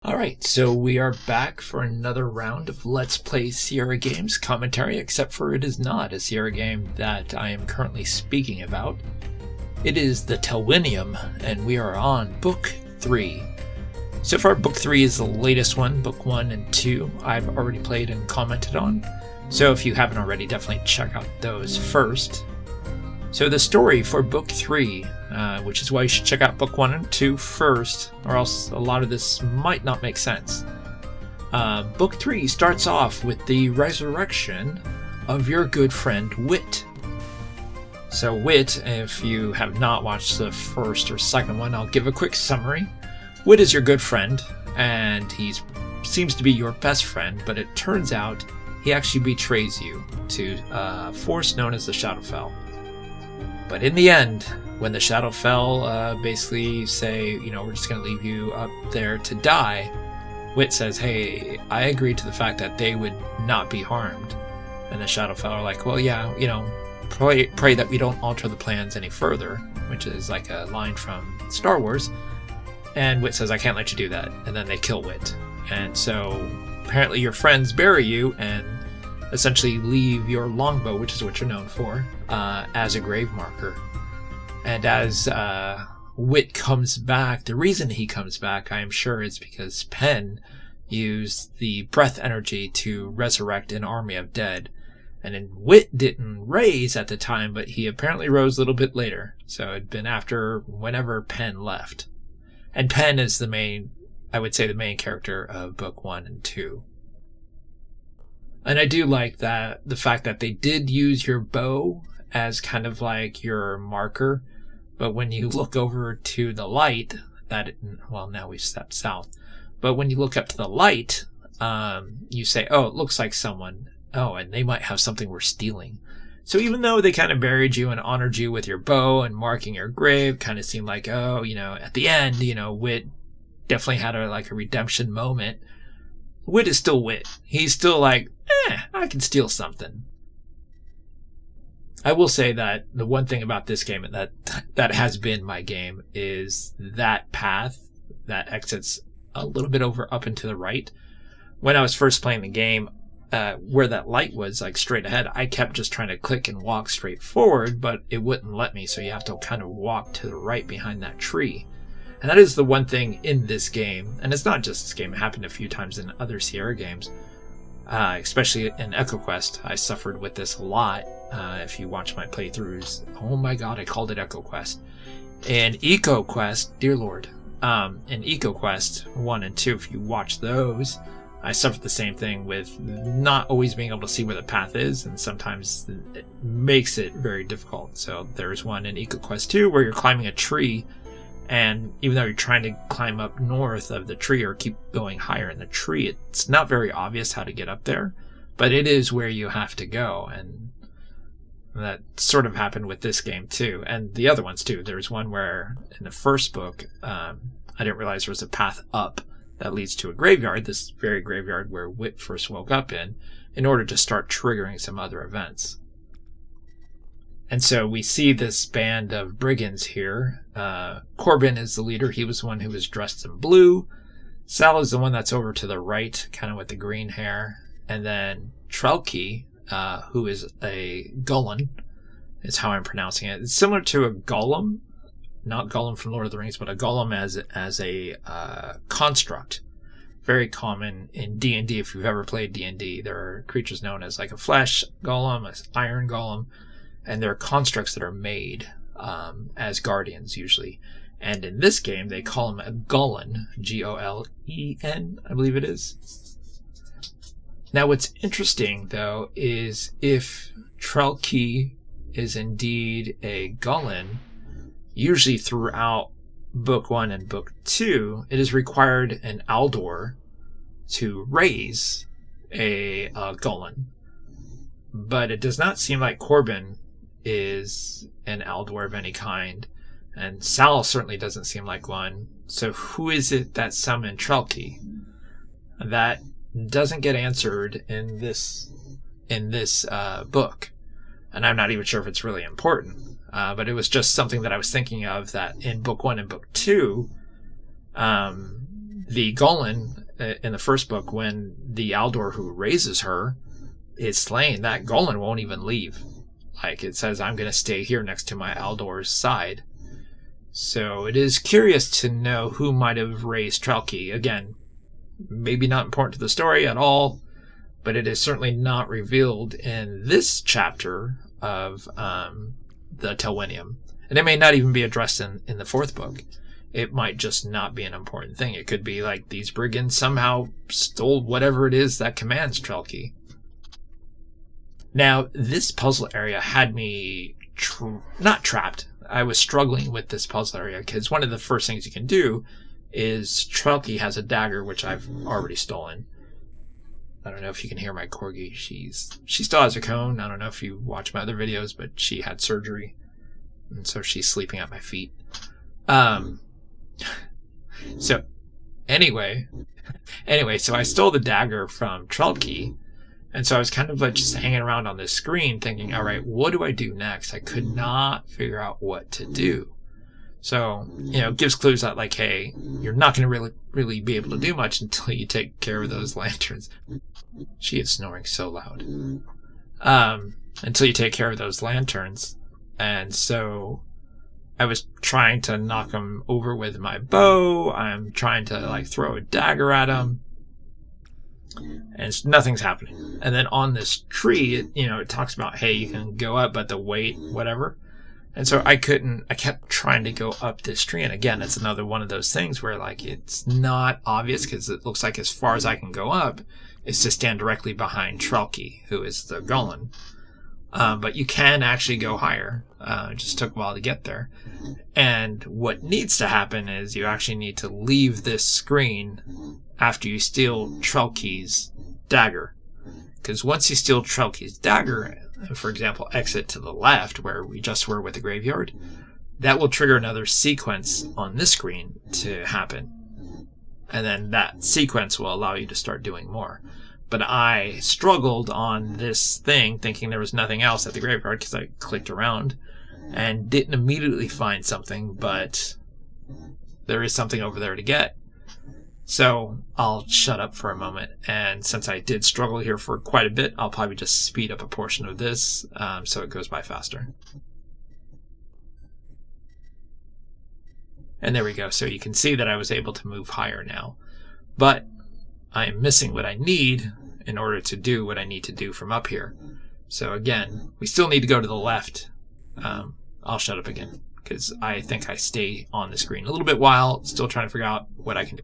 Alright, so we are back for another round of Let's Play Sierra Games commentary, except for it is not a Sierra game that I am currently speaking about. It is the Telwynium, and we are on Book 3. So far, Book 3 is the latest one. Book 1 and 2 I've already played and commented on. So if you haven't already, definitely check out those first. So the story for Book 3, which is why you should check out Book 1 and 2 first, or else a lot of this might not make sense. Book 3 starts off with the resurrection of your good friend Wit. So Wit, if you have not watched the first or second one, I'll give a quick summary. Wit is your good friend, and he seems to be your best friend, but it turns out he actually betrays you to a force known as the Shadowfell. But in the end, when the Shadowfell basically say, you know, we're just going to leave you up there to die, Wit says, hey, I agreed to the fact that they would not be harmed. And the Shadowfell are like, well, yeah, you know, pray that we don't alter the plans any further, which is like a line from Star Wars. And Wit says, I can't let you do that. And then they kill Wit. And so apparently your friends bury you and essentially leave your longbow, which is what you're known for, as a grave marker. And as Wit comes back, the reason he comes back, I am sure, is because Penn used the breath energy to resurrect an army of dead. And then Wit didn't raise at the time, but he apparently rose a little bit later. So it'd been after whenever Penn left. And Penn is the main, I would say, the main character of Book 1 and 2. And I do like that the fact that they did use your bow as kind of like your marker, but when you look over to the light, well, now we've stepped south, but when you look up to the light, you say, oh, it looks like someone, oh, and they might have something we're stealing. So even though they kind of buried you and honored you with your bow and marking your grave, kind of seemed like, oh, you know, at the end, you know, Wit definitely had a redemption moment. Wit is still Wit. He's still like, I can steal something. I will say that the one thing about this game that has been my game is that path that exits a little bit over up and to the right. When I was first playing the game, where that light was like straight ahead, I kept just trying to click and walk straight forward, but it wouldn't let me, so you have to kind of walk to the right behind that tree. And that is the one thing in this game, and it's not just this game, it happened a few times in other Sierra games, especially in EchoQuest. I suffered with this a lot. If you watch my playthroughs, oh my god, I called it EchoQuest. In EcoQuest, dear lord, in EcoQuest 1 and 2, if you watch those, I suffered the same thing with not always being able to see where the path is, and sometimes it makes it very difficult. So there's one in EcoQuest 2 where you're climbing a tree, and even though you're trying to climb up north of the tree or keep going higher in the tree, it's not very obvious how to get up there, but it is where you have to go. And that sort of happened with this game too, and the other ones too. There's one where in the first book, I didn't realize there was a path up that leads to a graveyard, this very graveyard where Wit first woke up in order to start triggering some other events. And so we see this band of brigands here. Corbin is the leader. He was the one who was dressed in blue. Sal is the one that's over to the right, kind of with the green hair. And then Trelki, who is a Gullen, is how I'm pronouncing it. It's similar to a Golem, not Gollum from Lord of the Rings, but a Golem as a construct. Very common in D&D. If you've ever played D&D, there are creatures known as like a flesh golem, an iron golem, and there are constructs that are made as guardians usually. And in this game, they call him a Gullen, G-O-L-E-N, I believe it is. Now, what's interesting, though, is if Trelki is indeed a Gullen, usually throughout Book 1 and Book 2, it is required an Aldor to raise a Gullen. But it does not seem like Corbin is an Aldor of any kind, and Sal certainly doesn't seem like one. So who is it that summoned Trelki? That doesn't get answered in this book, and I'm not even sure if it's really important. But it was just something that I was thinking of, that in Book 1 and Book 2, the Golan in the first book, when the Aldor who raises her is slain, that Golan won't even leave. Like, it says, I'm going to stay here next to my Aldor's side. So it is curious to know who might have raised Trelki. Again, maybe not important to the story at all, but it is certainly not revealed in this chapter of the Telwynium. And it may not even be addressed in the fourth book. It might just not be an important thing. It could be like these brigands somehow stole whatever it is that commands Trelki. Now, this puzzle area had me not trapped. I was struggling with this puzzle area because one of the first things you can do is Trelki has a dagger, which I've already stolen. I don't know if you can hear my Corgi. She still has a cone. I don't know if you watch my other videos, but she had surgery, and so she's sleeping at my feet. So anyway, so I stole the dagger from Trelki, and so I was kind of like just hanging around on this screen thinking, all right, what do I do next? I could not figure out what to do. So, it gives clues that, like, hey, you're not going to really be able to do much until you take care of those lanterns. She is snoring so loud. Until you take care of those lanterns. And so I was trying to knock them over with my bow. I'm trying to, like, throw a dagger at them. And nothing's happening. And then on this tree, it talks about, hey, you can go up, but the weight, whatever. And so I kept trying to go up this tree. And again, it's another one of those things where, like, it's not obvious because it looks like as far as I can go up is to stand directly behind Trelki, who is the Golan. But you can actually go higher. It just took a while to get there. And what needs to happen is you actually need to leave this screen after you steal Trelki's dagger. Because once you steal Trelki's dagger, for example, exit to the left where we just were with the graveyard, that will trigger another sequence on this screen to happen. And then that sequence will allow you to start doing more. But I struggled on this thing thinking there was nothing else at the graveyard because I clicked around and didn't immediately find something, but there is something over there to get. So I'll shut up for a moment, and since I did struggle here for quite a bit, I'll probably just speed up a portion of this so it goes by faster. And there we go. So you can see that I was able to move higher now. But I am missing what I need in order to do what I need to do from up here. So again, we still need to go to the left. I'll shut up again because I think I stay on the screen a little bit while still trying to figure out what I can do.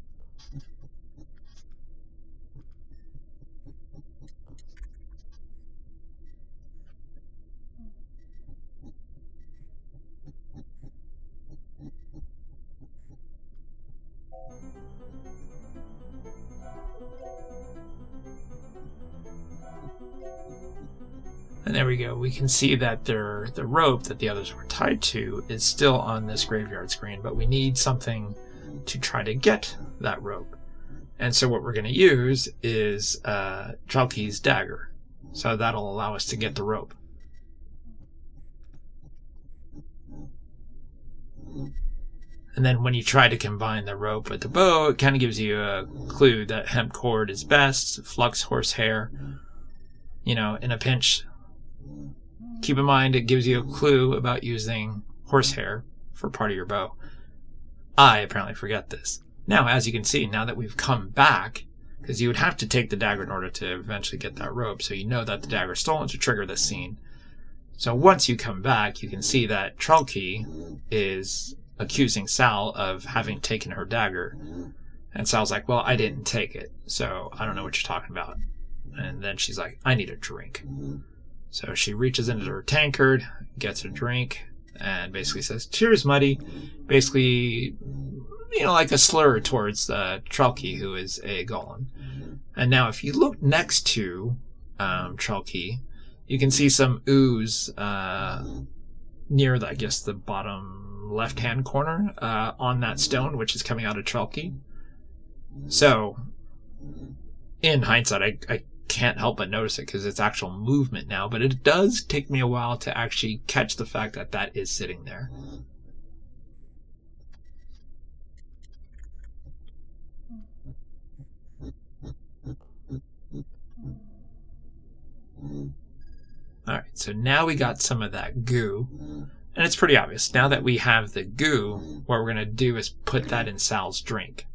And there we go. We can see that the rope that the others were tied to is still on this graveyard screen, but we need something to try to get that rope. And so what we're going to use is Trelki's dagger. So that'll allow us to get the rope. And then when you try to combine the rope with the bow, it kind of gives you a clue that hemp cord is best, flux horsehair, in a pinch. Keep in mind, it gives you a clue about using horsehair for part of your bow. I apparently forget this. Now, as you can see, now that we've come back, because you would have to take the dagger in order to eventually get that rope, so you know that the dagger is stolen to trigger this scene. So once you come back, you can see that Trelki is accusing Sal of having taken her dagger. And Sal's like, well, I didn't take it, so I don't know what you're talking about. And then she's like, I need a drink. So she reaches into her tankard, gets a drink, and basically says, cheers, Muddy. Basically, like a slur towards Trelki, who is a golem. And now if you look next to Trelki, you can see some ooze near, the bottom left-hand corner on that stone, which is coming out of Trelki. So, in hindsight, I can't help but notice it because it's actual movement now, but it does take me a while to actually catch the fact that that is sitting there. Alright, so now we got some of that goo. And it's pretty obvious. Now that we have the goo, what we're going to do is put that in Sal's drink.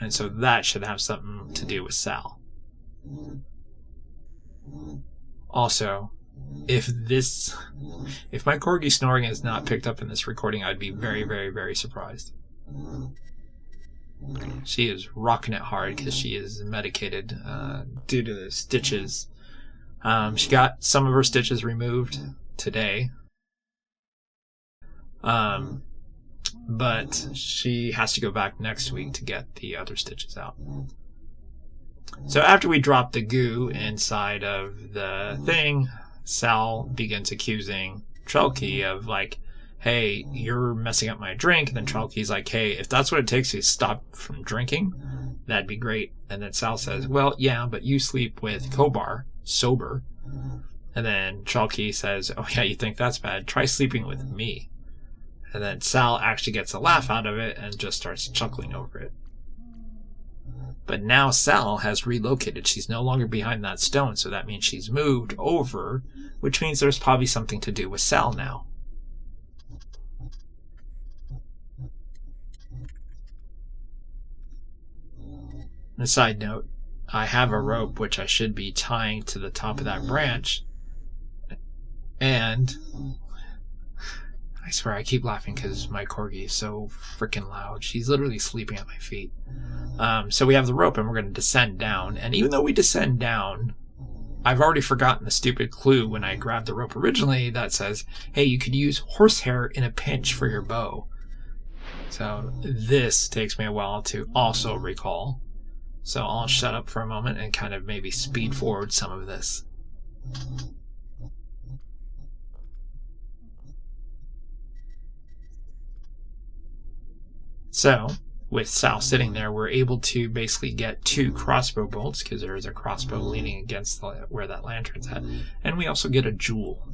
And so that should have something to do with Sal. Also, if my Corgi snoring is not picked up in this recording, I'd be very, very, very surprised. She is rocking it hard because she is medicated due to the stitches. She got some of her stitches removed today. But she has to go back next week to get the other stitches out. So after we drop the goo inside of the thing, Sal begins accusing Trelky of like, hey, you're messing up my drink. And then Trelky's like, hey, if that's what it takes to stop from drinking, that'd be great. And then Sal says, well, yeah, but you sleep with Kobar, sober. And then Trelky says, oh yeah, you think that's bad? Try sleeping with me. And then Sal actually gets a laugh out of it and just starts chuckling over it. But now Sal has relocated. She's no longer behind that stone, so that means she's moved over, which means there's probably something to do with Sal now. And a side note, I have a rope which I should be tying to the top of that branch, and I swear I keep laughing because my Corgi is so freaking loud. She's literally sleeping at my feet. So we have the rope and we're going to descend down. And even though we descend down, I've already forgotten the stupid clue when I grabbed the rope originally that says, hey, you could use horsehair in a pinch for your bow. So this takes me a while to also recall. So I'll shut up for a moment and kind of maybe speed forward some of this. So, with Sal sitting there, we're able to basically get 2 crossbow bolts, because there is a crossbow leaning against where that lantern's at. And we also get a jewel.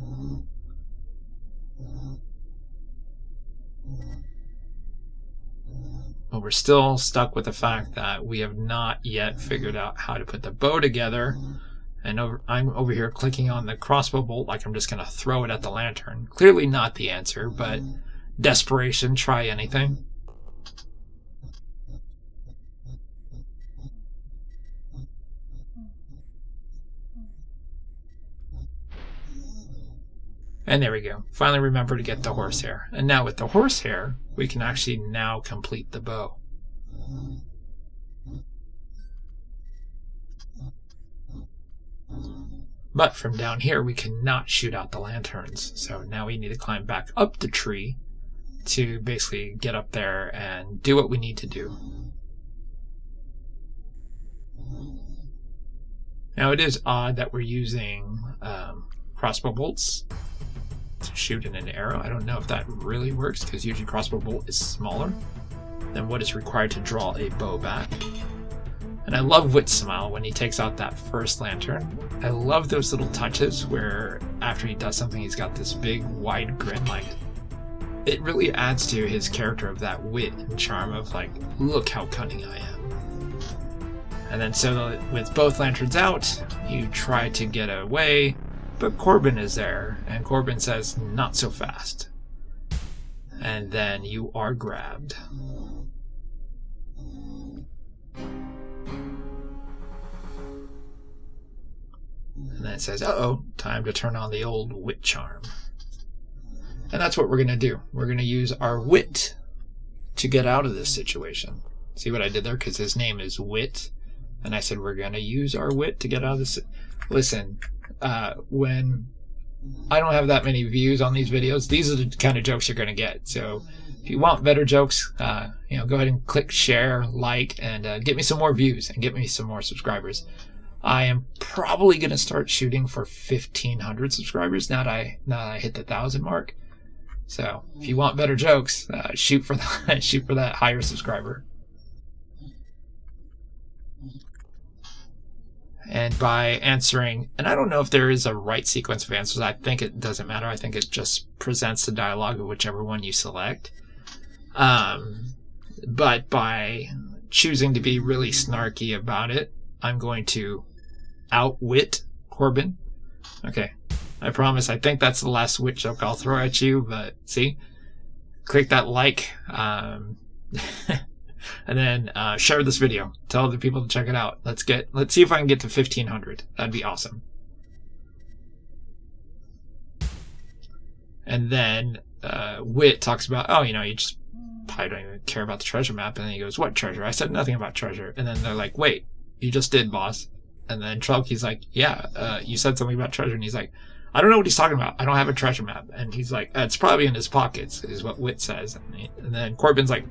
But we're still stuck with the fact that we have not yet figured out how to put the bow together. And I'm over here clicking on the crossbow bolt like I'm just going to throw it at the lantern. Clearly not the answer, but desperation, try anything. And there we go. Finally remember to get the horsehair. And now with the horsehair, we can actually now complete the bow. But from down here, we cannot shoot out the lanterns. So now we need to climb back up the tree to basically get up there and do what we need to do. Now it is odd that we're using crossbow bolts to shoot in an arrow. I don't know if that really works because usually crossbow bolt is smaller than what is required to draw a bow back. And I love Wit's smile when he takes out that first lantern. I love those little touches where after he does something he's got this big wide grin. Like, it really adds to his character of that wit and charm of like, look how cunning I am. And then so with both lanterns out, you try to get away. But Corbin is there, and Corbin says, not so fast. And then you are grabbed. And then it says, uh-oh, time to turn on the old wit charm. And that's what we're going to do. We're going to use our wit to get out of this situation. See what I did there? Because his name is Wit. And I said, we're going to use our wit to get out of this. Listen. When I don't have that many views on these videos, these are the kind of jokes you're going to get. So if you want better jokes, go ahead and click share, like, and get me some more views and get me some more subscribers. I am probably going to start shooting for 1,500 subscribers now that I hit the 1,000 mark. So if you want better jokes, shoot for that higher subscriber. And by answering, and I don't know if there is a right sequence of answers. I think it doesn't matter. I think it just presents the dialogue of whichever one you select. But by choosing to be really snarky about it, I'm going to outwit Corbin. Okay, I promise. I think that's the last wit joke I'll throw at you, but see? Click that like, and then share this video. Tell other people to check it out. Let's see if I can get to 1,500. That'd be awesome. And then Wit talks about, oh, you just probably don't even care about the treasure map. And then he goes, what treasure? I said nothing about treasure. And then they're like, wait, you just did, boss. And then Trelky's like, yeah, you said something about treasure. And he's like, I don't know what he's talking about. I don't have a treasure map. And he's like, it's probably in his pockets, is what Wit says. And then Corbin's like,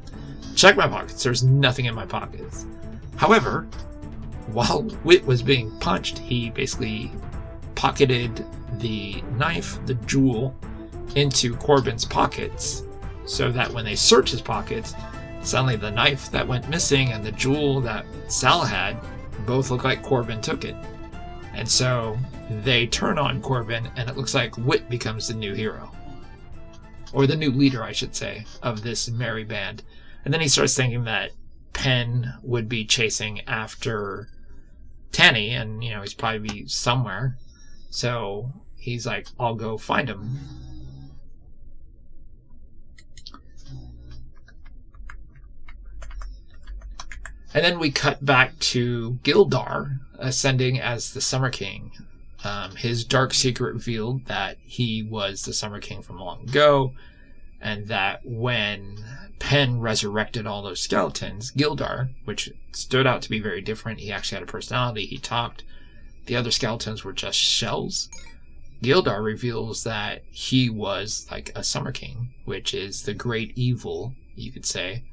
check my pockets. There's nothing in my pockets. However, while Wit was being punched, he basically pocketed the knife, the jewel, into Corbin's pockets, so that when they search his pockets, suddenly the knife that went missing and the jewel that Sal had both look like Corbin took it. And so they turn on Corbin, and it looks like Wit becomes the new hero. Or the new leader, I should say, of this merry band. And then he starts thinking that Penn would be chasing after Tanny, and, he's probably somewhere. So he's like, I'll go find him. And then we cut back to Gildar ascending as the Summer King. His dark secret revealed that he was the Summer King from long ago, and that when Penn resurrected all those skeletons, Gildar, which stood out to be very different, he actually had a personality, he talked, the other skeletons were just shells. Gildar reveals that he was like a Summer King, which is the great evil, you could say.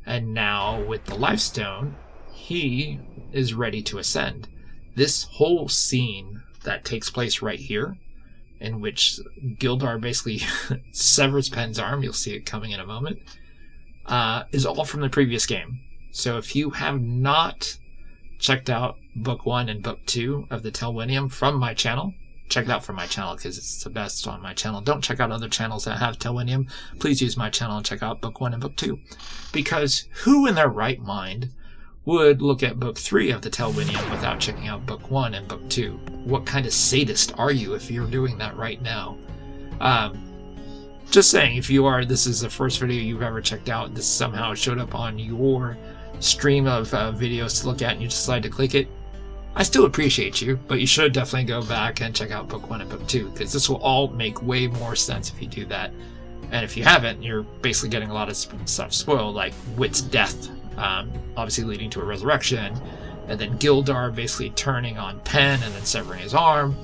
And now with the Lifestone, he is ready to ascend. This whole scene that takes place right here, in which Gildar basically severs Penn's arm, you'll see it coming in a moment, is all from the previous game. So if you have not checked out Book 1 and Book 2 of the Telwynium from my channel, check it out from my channel because it's the best on my channel. Don't check out other channels that have Telwynium. Please use my channel and check out Book 1 and Book 2. Because who in their right mind would look at Book 3 of the Telwynium without checking out Book 1 and Book 2? What kind of sadist are you if you're doing that right now? Just saying, if you are, this is the first video you've ever checked out, this somehow showed up on your stream of videos to look at and you decide to click it, I still appreciate you, but you should definitely go back and check out Book 1 and Book 2, because this will all make way more sense if you do that. And if you haven't, you're basically getting a lot of stuff spoiled, like Wit's death, obviously leading to a resurrection, and then Gildar basically turning on Penn and then severing his arm.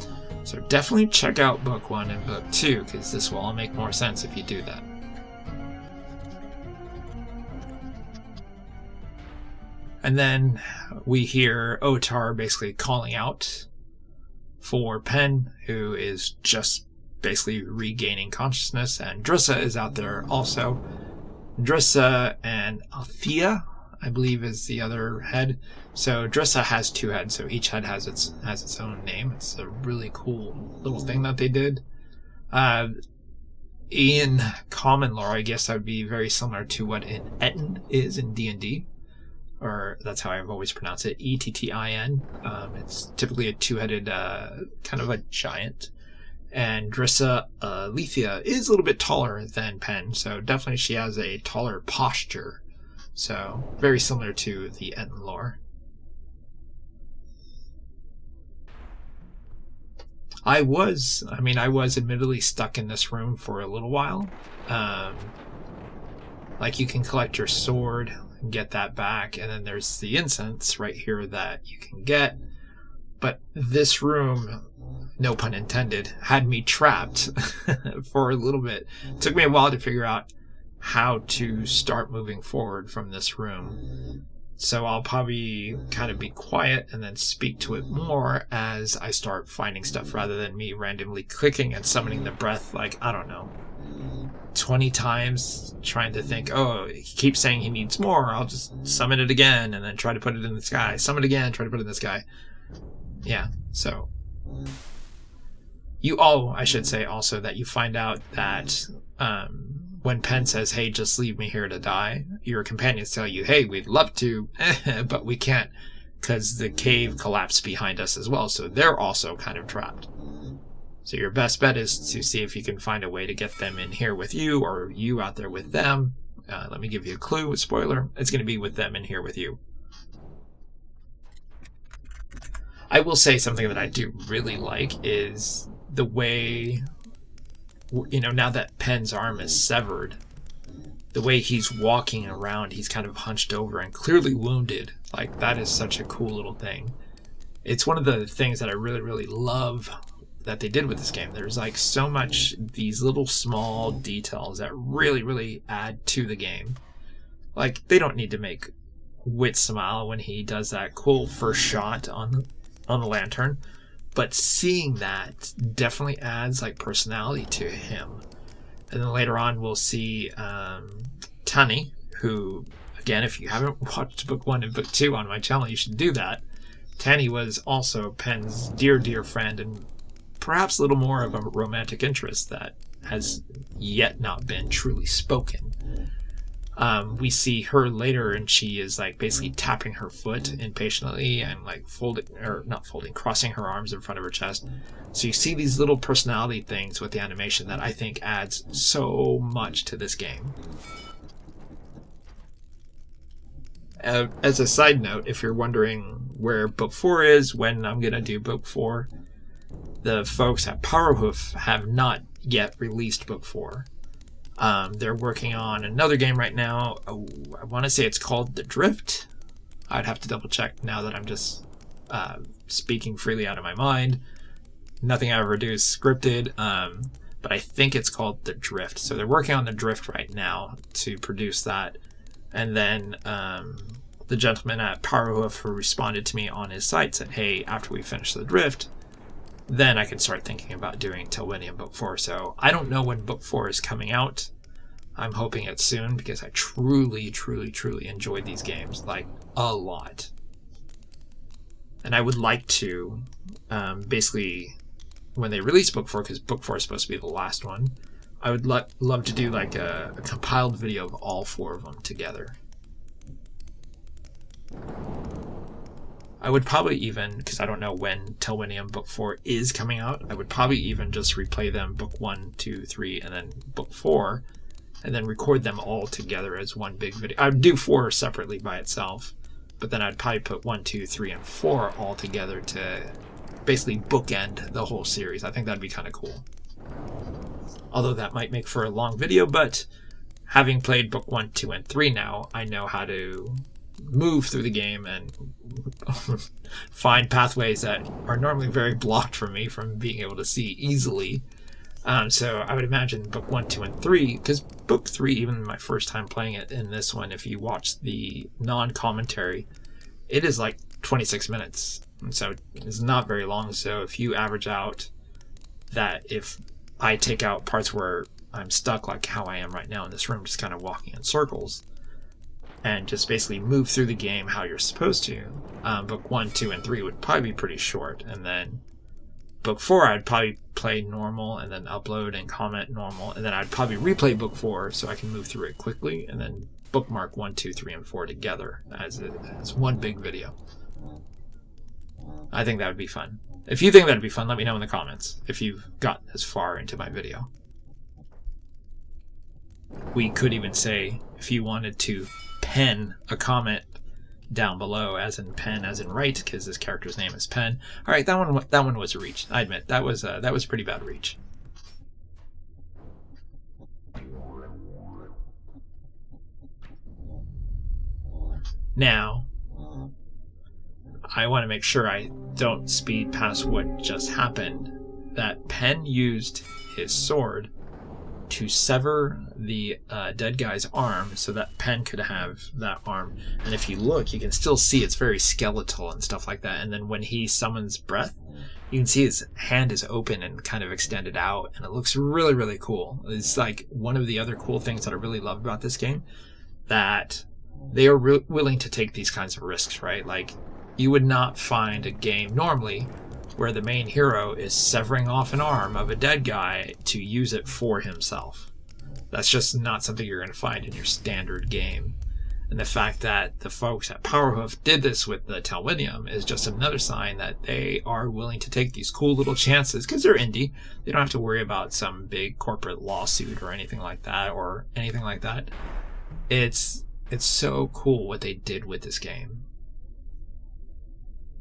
So definitely check out Book 1 and Book 2, because this will all make more sense if you do that. And then we hear Otar basically calling out for Penn, who is just basically regaining consciousness, and Drissa is out there also. Drissa and Althea, I believe, is the other head. So Drissa has two heads, so each head has its own name. It's a really cool little thing that they did. In common lore, I guess that would be very similar to what an Ettin is in D&D. Or that's how I've always pronounced it, Ettin. It's typically a two-headed kind of a giant. And Drissa Alethea is a little bit taller than Penn, so definitely she has a taller posture. So very similar to the Ettin lore. I was admittedly stuck in this room for a little while. Like, you can collect your sword and get that back, and then there's the incense right here that you can get. But this room, no pun intended, had me trapped for a little bit. It took me a while to figure out how to start moving forward from this room. So I'll probably kind of be quiet and then speak to it more as I start finding stuff, rather than me randomly clicking and summoning the breath, like, I don't know, 20 times, trying to think, oh, he keeps saying he needs more, I'll just summon it again and then try to put it in the sky. Summon it again, try to put it in the sky. Yeah, so I should say also that you find out that when Penn says, hey, just leave me here to die, your companions tell you, hey, we'd love to, but we can't because the cave collapsed behind us as well, so they're also kind of trapped. So your best bet is to see if you can find a way to get them in here with you, or you out there with them. Let me give you a clue, a spoiler. It's going to be with them in here with you. I will say something that I do really like is the way, you know, now that Penn's arm is severed, the way he's walking around, he's kind of hunched over and clearly wounded. Like, that is such a cool little thing. It's one of the things that I really, really love that they did with this game. There's like so much, these little small details that really, really add to the game. Like, they don't need to make Wit smile when he does that cool first shot on the lantern, but seeing that definitely adds like personality to him. And then later on we'll see Tani, who, again, if you haven't watched book 1 and book 2 on my channel, you should do that. Tani was also Penn's dear, dear friend, and perhaps a little more of a romantic interest that has yet not been truly spoken. We see her later, and she is like basically tapping her foot impatiently and like crossing her arms in front of her chest. So you see these little personality things with the animation that I think adds so much to this game. As a side note, if you're wondering where book 4 is, when I'm going to do book 4, the folks at Powerhoof have not yet released book 4. They're working on another game right now. I want to say it's called The Drift. I'd have to double check now that I'm just speaking freely out of my mind. Nothing I ever do is scripted, but I think it's called The Drift. So they're working on The Drift right now to produce that. And then the gentleman at Powerhoof who responded to me on his site said, hey, after we finish The Drift, then I can start thinking about doing Telwynium Book 4. So I don't know when Book 4 is coming out. I'm hoping it's soon, because I truly, truly, truly enjoyed these games, like, a lot. And I would like to, basically, when they release Book 4, because Book 4 is supposed to be the last one, I would love to do like a compiled video of all 4 of them together. I would probably even, because I don't know when Telwynium Book 4 is coming out, I would probably even just replay them Book 1, 2, 3, and then Book 4, and then record them all together as one big video. I would do 4 separately by itself, but then I'd probably put 1, 2, 3, and 4 all together to basically bookend the whole series. I think that'd be kind of cool. Although that might make for a long video, but having played Book 1, 2, and 3 now, I know how to move through the game and find pathways that are normally very blocked for me from being able to see easily. So I would imagine Book 1, 2, and 3, because Book 3, even my first time playing it in this one, if you watch the non-commentary, it is like 26 minutes. And so it's not very long. So if you average out that, if I take out parts where I'm stuck, like how I am right now in this room, just kind of walking in circles, and just basically move through the game how you're supposed to, Book 1, 2, and 3 would probably be pretty short. And then Book 4, I'd probably play normal, and then upload and comment normal, and then I'd probably replay Book 4 so I can move through it quickly, and then bookmark 1, 2, 3, and 4 together as one big video. I think that would be fun. If you think that would be fun, let me know in the comments if you've got this far into my video. We could even say, if you wanted to pen a comment down below, as in pen as in write, because this character's name is Pen. All right, that one was a reach. I admit that was a pretty bad reach. Now, I want to make sure I don't speed past what just happened. That Pen used his sword to sever the dead guy's arm so that Pen could have that arm. And if you look, you can still see it's very skeletal and stuff like that. And then when he summons breath, you can see his hand is open and kind of extended out, and it looks really, really cool. It's like one of the other cool things that I really love about this game, that they are willing to take these kinds of risks, right? Like, you would not find a game normally where the main hero is severing off an arm of a dead guy to use it for himself. That's just not something you're going to find in your standard game. And the fact that the folks at Powerhoof did this with the Telwynium is just another sign that they are willing to take these cool little chances because they're indie. They don't have to worry about some big corporate lawsuit or anything like that It's so cool what they did with this game.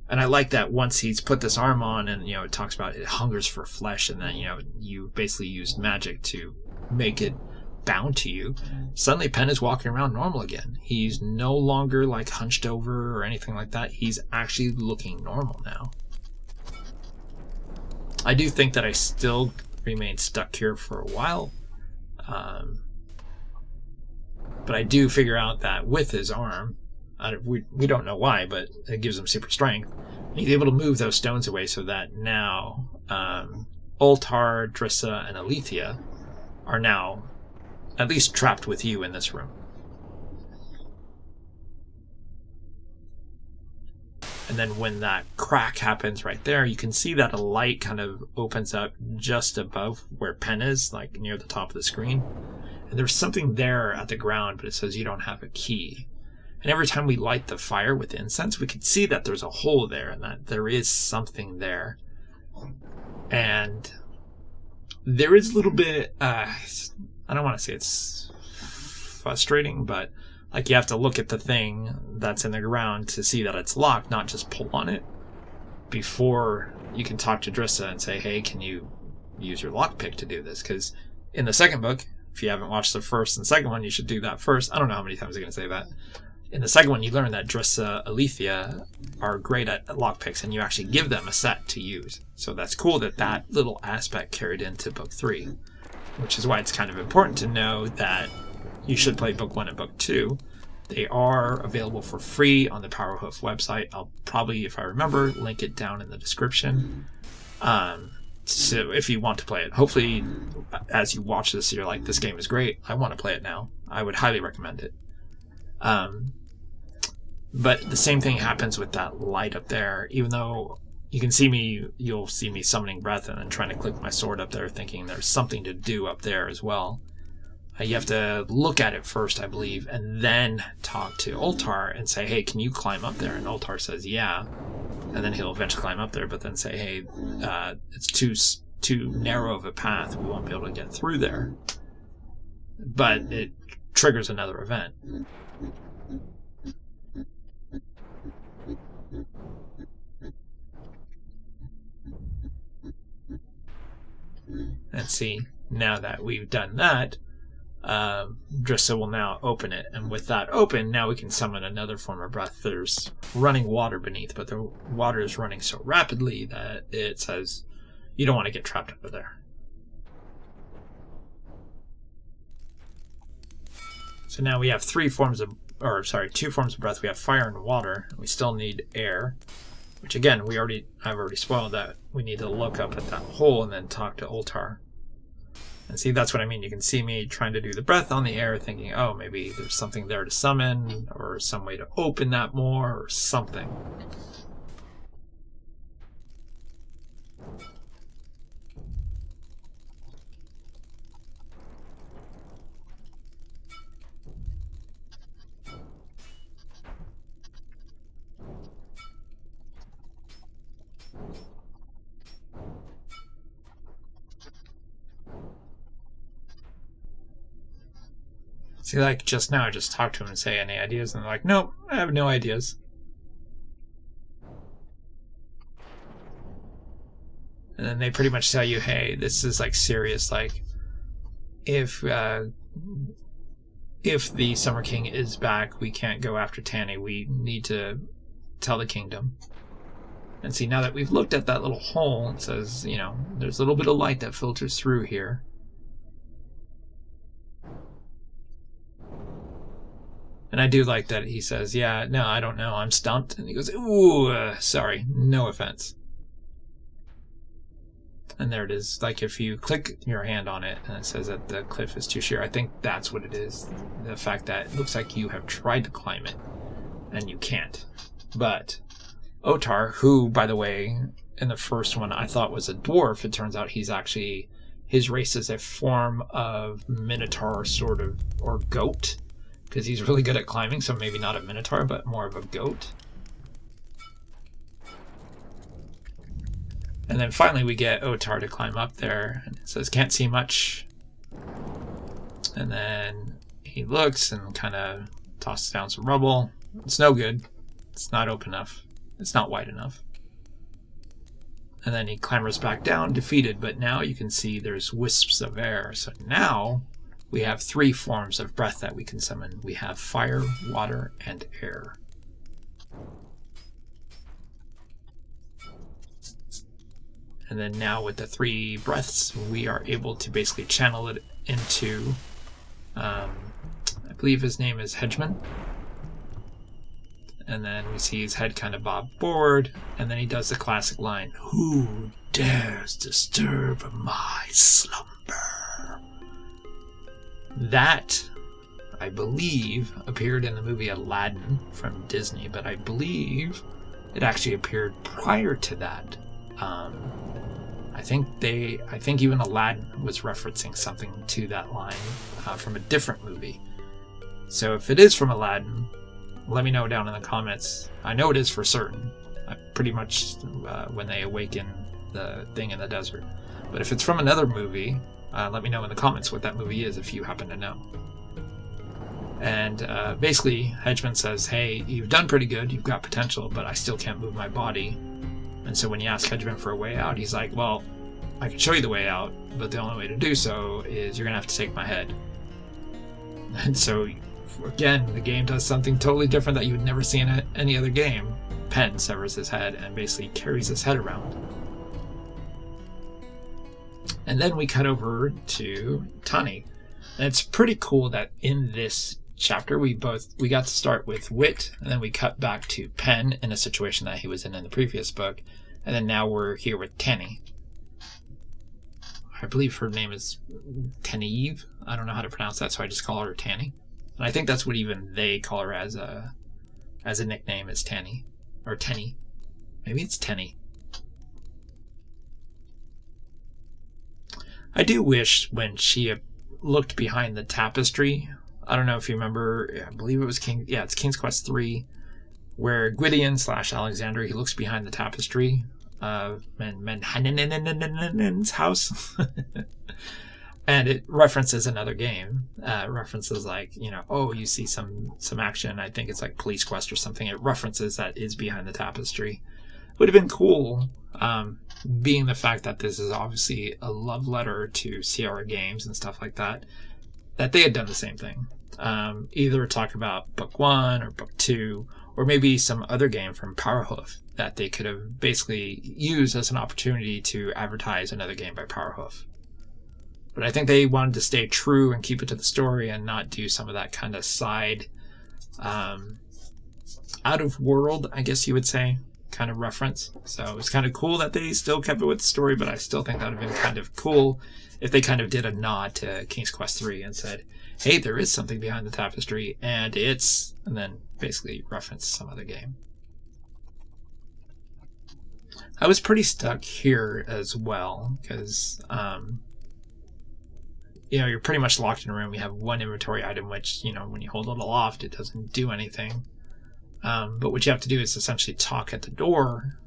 And I like that once he's put this arm on and, it talks about it hungers for flesh and then, you basically used magic to make it bound to you. Suddenly Penn is walking around normal again. He's no longer like hunched over or anything like that. He's actually looking normal now. I do think that I still remain stuck here for a while. But I do figure out that with his arm, we don't know why, but it gives him super strength. He's able to move those stones away so that now Ultar, Drissa, and Alethea are now at least trapped with you in this room. And then when that crack happens right there, you can see that a light kind of opens up just above where Penn is, like near the top of the screen. And there's something there at the ground, but it says you don't have a key. And every time we light the fire with incense, we can see that there's a hole there and that there is something there. And there is a little bit, I don't want to say it's frustrating, but like you have to look at the thing that's in the ground to see that it's locked, not just pull on it before you can talk to Drissa and say, hey, can you use your lockpick to do this? Because in the second book, if you haven't watched the first and second one, you should do that first. I don't know how many times I'm going to say that. In the second one, you learn that Drissa, Alethea are great at lockpicks, and you actually give them a set to use. So that's cool that that little aspect carried into book 3. Which is why it's kind of important to know that you should play book 1 and book 2. They are available for free on the Powerhoof website. I'll probably, if I remember, link it down in the description. So if you want to play it, hopefully as you watch this, you're like, this game is great. I want to play it now. I would highly recommend it. But the same thing happens with that light up there, even though you can see me, you'll see me summoning breath and then trying to click my sword up there thinking there's something to do up there as well. You have to look at it first, I believe, and then talk to Ultar and say, hey, can you climb up there? And Ultar says, yeah. And then he'll eventually climb up there, but then say, hey, it's too narrow of a path. We won't be able to get through there. But it triggers another event. And see, now that we've done that, Drissa will now open it. And with that open, now we can summon another form of breath. There's running water beneath, but the water is running so rapidly that it says you don't want to get trapped under there. So now we have two forms of breath. We have fire and water. And we still need air. Which again, I've already spoiled that. We need to look up at that hole and then talk to Ultar. And see, that's what I mean. You can see me trying to do the breath on the air, thinking, oh, maybe there's something there to summon, or some way to open that more, or something. See, like just now, I just talked to him and say, any ideas? And they're like, nope, I have no ideas. And then they pretty much tell you, hey, this is like serious. Like, if the Summer King is back, we can't go after Tanny. We need to tell the kingdom. And see, now that we've looked at that little hole, it says, there's a little bit of light that filters through here. And I do like that he says, yeah, no, I don't know, I'm stumped. And he goes, ooh, sorry, no offense. And there it is. Like if you click your hand on it and it says that the cliff is too sheer, I think that's what it is. The fact that it looks like you have tried to climb it and you can't. But Otar, who, by the way, in the first one I thought was a dwarf, it turns out he's actually, his race is a form of minotaur sort of, or goat. because he's really good at climbing, so maybe not a minotaur, but more of a goat. And then finally we get Otar to climb up there, and it says, can't see much. And then he looks and kind of tosses down some rubble. It's no good. It's not open enough. It's not wide enough. And then he clambers back down, defeated, but now you can see there's wisps of air. So now we have 3 forms of breath that we can summon. We have fire, water, and air. And then now with the 3 breaths, we are able to basically channel it into, I believe his name is Hedgeman. And then we see his head kind of bob forward, and then he does the classic line, "Who dares disturb my slumber?" That, I believe, appeared in the movie Aladdin from Disney, but I believe it actually appeared prior to that. I think even Aladdin was referencing something to that line from a different movie. So if it is from Aladdin, let me know down in the comments. I know it is for certain. Pretty much when they awaken the thing in the desert. But if it's from another movie, let me know in the comments what that movie is if you happen to know. And basically, Hedgeman says, hey, you've done pretty good, you've got potential, but I still can't move my body. And so when you ask Hedgeman for a way out, he's like, well, I can show you the way out, but the only way to do so is you're going to have to take my head. And so, again, the game does something totally different that you would never see in any other game. Pen severs his head and basically carries his head around. And then we cut over to Tani. And it's pretty cool that in this chapter we got to start with Wit, and then we cut back to Pen in a situation that he was in the previous book, and then now we're here with Tani. I believe her name is Tanieve. I don't know how to pronounce that, so I just call her Tani. And I think that's what even they call her as a nickname, is Tani. Or Tenny. Maybe it's Tenny. I do wish when she looked behind the tapestry, I don't know if you remember, I believe it was it's King's Quest 3, where Gwydion / Alexander, he looks behind the tapestry of Menhanen's house. And it references another game. References like, oh, you see some action. I think it's like Police Quest or something. It references that is behind the tapestry. Would have been cool, being the fact that this is obviously a love letter to Sierra Games and stuff like that they had done the same thing. Either talk about Book 1 or Book 2, or maybe some other game from Powerhoof that they could have basically used as an opportunity to advertise another game by Powerhoof. But I think they wanted to stay true and keep it to the story and not do some of that kind of side, out of world, I guess you would say, kind of reference. So it's kind of cool that they still kept it with the story, but I still think that would have been kind of cool if they kind of did a nod to King's Quest 3 and said, hey, there is something behind the tapestry, and then basically reference some other game. I was pretty stuck here as well, because you're pretty much locked in a room. You have one inventory item, which, when you hold it aloft, it doesn't do anything. But what you have to do is essentially talk at the door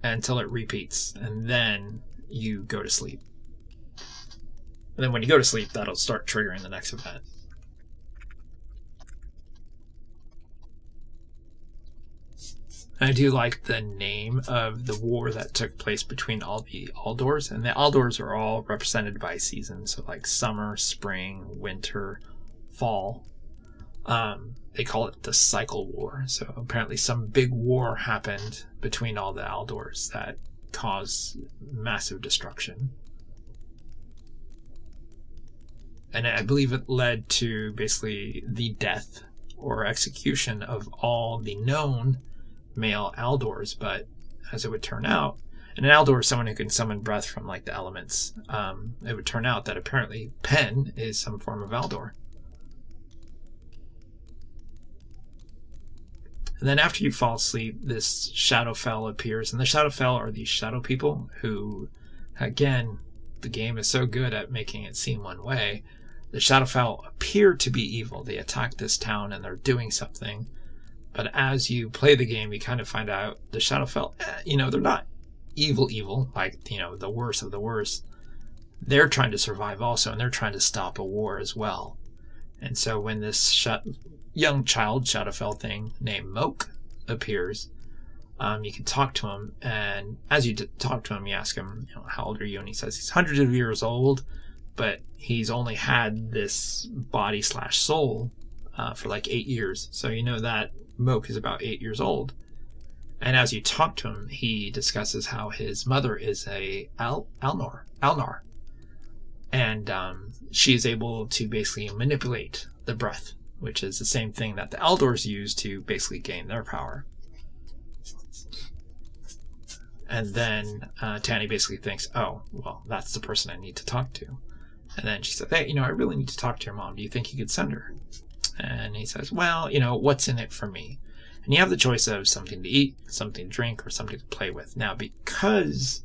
until it repeats, and then you go to sleep. And then when you go to sleep, that'll start triggering the next event. I do like the name of the war that took place between all the Aldors, and the Aldors are all represented by seasons, so like summer, spring, winter, fall. They call it the Cycle War. So apparently some big war happened between all the Aldors that caused massive destruction. And I believe it led to basically the death or execution of all the known male Aldors. But as it would turn out, and an Aldor is someone who can summon breath from like the elements, it would turn out that apparently Pen is some form of Aldor. And then after you fall asleep, this Shadowfell appears. And the Shadowfell are these shadow people who, again, the game is so good at making it seem one way. the Shadowfell appear to be evil. They attack this town and they're doing something. But as you play the game, you kind of find out the Shadowfell, they're not evil, like, the worst of the worst. They're trying to survive also, and they're trying to stop a war as well. And so when this young child Shadowfell thing named Moke appears, you can talk to him, and as you talk to him, you ask him, how old are you? And he says he's hundreds of years old, but he's only had this body/soul for like 8 years. So you know that Moke is about 8 years old. And as you talk to him, he discusses how his mother is a Alnar. And she is able to basically manipulate the breath, which is the same thing that the Eldors use to basically gain their power. And then Tanny basically thinks, oh, well, that's the person I need to talk to. And then she says, hey, I really need to talk to your mom. Do you think you could send her? And he says, well, what's in it for me? And you have the choice of something to eat, something to drink, or something to play with. Now, because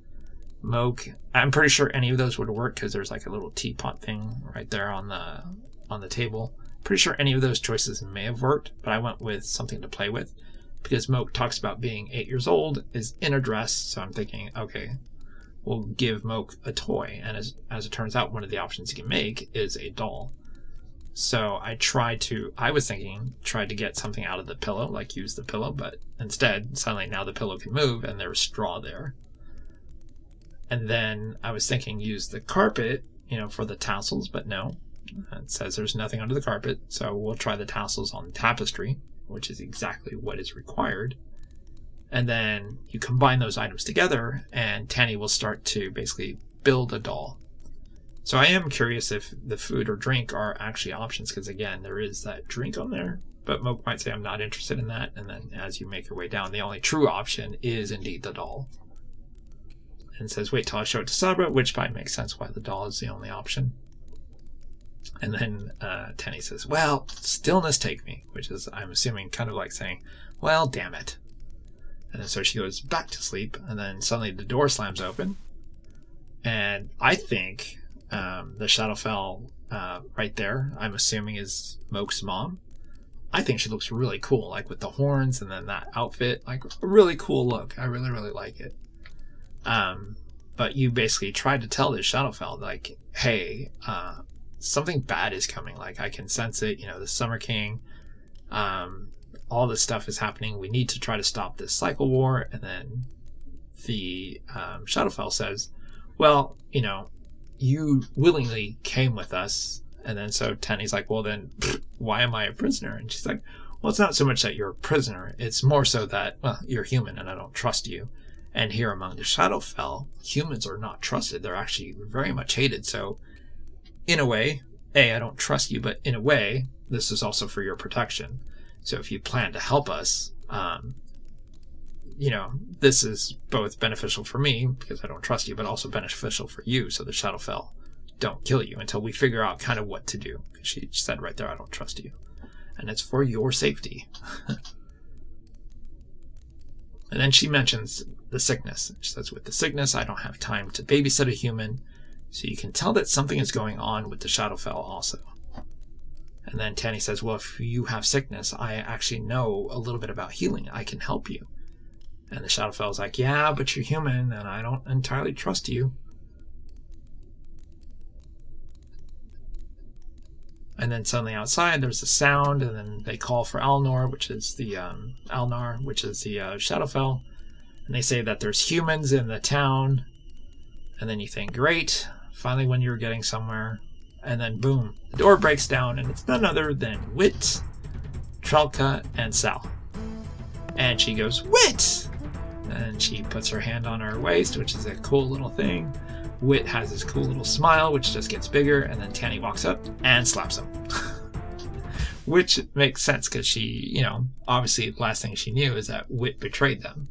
Moke, I'm pretty sure any of those would work because there's like a little teapot thing right there on the table. Pretty sure any of those choices may have worked, but I went with something to play with because Moke talks about being 8 years old, is in a dress, so I'm thinking, okay, we'll give Moke a toy. And as it turns out, one of the options you can make is a doll. So I tried to get something out of the pillow, like use the pillow, but instead, suddenly now the pillow can move and there's straw there. And then I was thinking use the carpet, for the tassels, but no. It says there's nothing under the carpet, so we'll try the tassels on the tapestry, which is exactly what is required. And then you combine those items together, and Tanny will start to basically build a doll. So I am curious if the food or drink are actually options, because again, there is that drink on there, but Moke might say I'm not interested in that, and then as you make your way down, the only true option is indeed the doll. And says, wait till I show it to Sabra, which probably makes sense why the doll is the only option. And then Tanny says, well, stillness take me, which is, I'm assuming, kind of like saying, well, damn it. And then so she goes back to sleep, and then suddenly the door slams open. And I think the Shadowfell right there, I'm assuming, is Moke's mom. I think she looks really cool, like with the horns and then that outfit, like a really cool look. I really, really like it. But you basically tried to tell this Shadowfell, like, hey, something bad is coming. Like, I can sense it, the Summer King, all this stuff is happening. We need to try to stop this cycle war. And then the Shadowfell says, well, you willingly came with us. And then so Tanny's like, well, then why am I a prisoner? And she's like, well, it's not so much that you're a prisoner. It's more so that, well, you're human and I don't trust you. And here among the Shadowfell, humans are not trusted. They're actually very much hated. So in a way, I don't trust you, but in a way, this is also for your protection. So if you plan to help us, this is both beneficial for me because I don't trust you, but also beneficial for you. So the Shadowfell don't kill you until we figure out kind of what to do. She said right there, I don't trust you. And it's for your safety. And then she mentions the sickness. She says, with the sickness, I don't have time to babysit a human. So you can tell that something is going on with the Shadowfell also. And then Tanny says, well, if you have sickness, I actually know a little bit about healing. I can help you. And the Shadowfell is like, yeah, but you're human, and I don't entirely trust you. And then suddenly outside, there's a sound, and then they call for Alnar, which is the Shadowfell. And they say that there's humans in the town. And then you think, great, finally when you're getting somewhere. And then boom, the door breaks down, and it's none other than Wit, Trelka, and Sal. And she goes, Wit! And she puts her hand on her waist, which is a cool little thing. Wit has this cool little smile, which just gets bigger, and then Tanny walks up and slaps him. Which makes sense, because she, obviously the last thing she knew is that Wit betrayed them.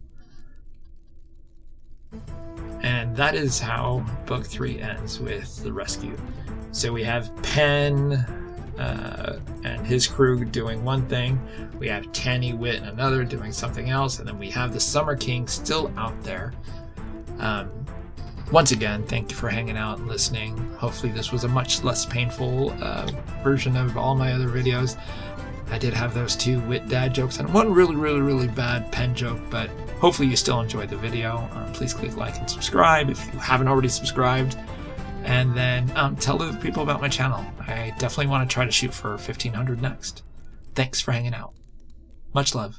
And that is how Book 3 ends, with the rescue. So we have Penn and his crew doing one thing. We have Tanny, Wit, and another doing something else. And then we have the Summer King still out there. Once again, thank you for hanging out and listening. Hopefully this was a much less painful version of all my other videos. I did have those 2 wit dad jokes and one really bad pen joke, but hopefully you still enjoyed the video. Please click like and subscribe if you haven't already subscribed. And then tell other people about my channel. I definitely want to try to shoot for 1,500 next. Thanks for hanging out. Much love.